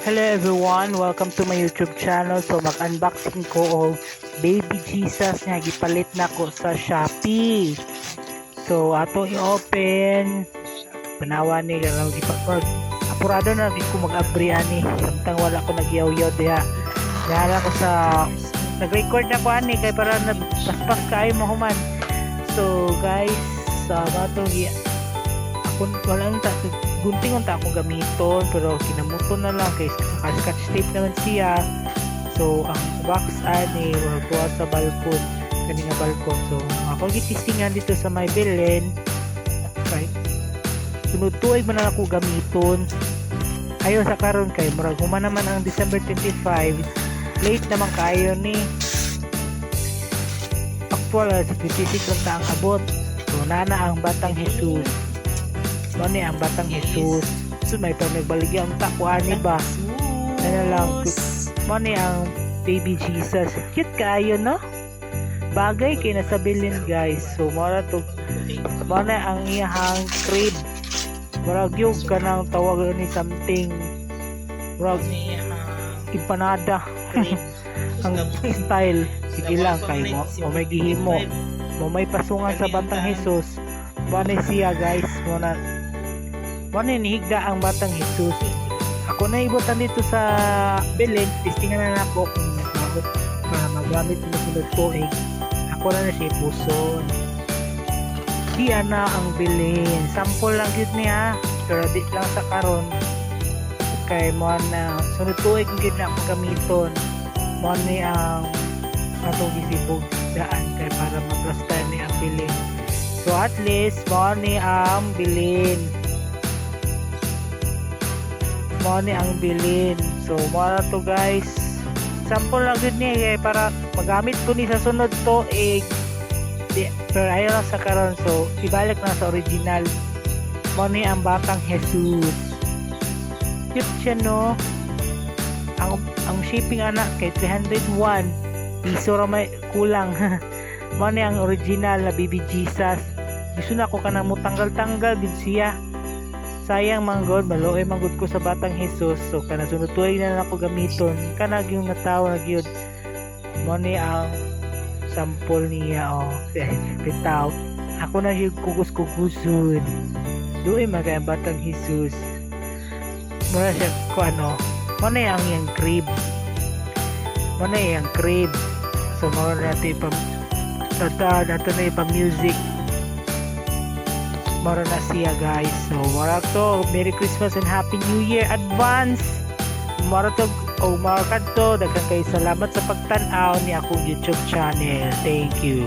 Hello everyone, welcome to my YouTube channel. So mag-unboxing ko og Baby Jesus nga gipalit na ko sa Shopee. So ato i-open. Panawa ni galaw gipag apurado na gid ko mag-abri ani. Samtang wala ko nagyaw-yaw diha. Dala ko sa nag-record na ko ani kay para nagpaspas kay mo human. So guys, sa ato ako walang gunting unta akong gamiton pero kinamuton na lang kay scotch tape naman siya. So ang box ani wala sa balkon kani nga balkon. So ako gitistingan dito sa may Belen kay sunod tuig man na ako gamiton ayo sa karon kay murag human naman ang December 25 late naman kayo ni actual sa 26 lang ta ang abot. So nana ang Batang Jesus. Mani ang Batang Jesus. So may pagbaligya ang takuan ba? Ano lang. Mani ang Baby Jesus. Cute kaayo no? Bagay kay nasa Belen guys. So mara to. Mani ang iyang crib. Murag yung kanang tawag ni something. Murag empanada. Ang style. Sige lang kay mo. O may gihimo. Mo may pasungan sa Batang Jesus. Mani siya guys. Muna nihigda ang Batang Jesus. Ako na ibutan dito sa Belen. Testingan na ako kung nagmamot para magamit na sunod ko eh. Ako na siya ipuson. Di na ang Belen. Sample lang yun niya. Pero di lang sa karon. Kay mo na sunod ko eh kung gid na ako gamiton. Mo ni ang atong gisibog daan kay para maplasta ni ang Belen. So at least mo ni ang Belen. Money ang Belen. So mara to guys, sample lang din niya para magamit ko ni sa sunod to pero ayaw lang sa karon. So ibalik na sa original. Money ang Batang Jesus. Cute siya no. Ang shipping anak kay 301 piso ra may kulang. Money ang original na Baby Jesus. Gusto na ko kanang mo tanggal-tanggal din siya. Sayang manggod, maloy manggod ko sa Batang Jesus. So kana sunod tuig na ako gamiton. Kanag yung natawa na gyud. Mo ni ang sample niya bitaw. Ako na yung kugus-kugusun. Duoy magay Batang Jesus. Muna siya ko ano. Mo na ang yang crib. Mo na yang crib. So mo na natin nato na ipa-music. Mara na siya guys. So mara to Merry Christmas and Happy New Year advance. Mara to mara kadto daghang kay salamat sa pagtan-aw ni akong YouTube channel. Thank you.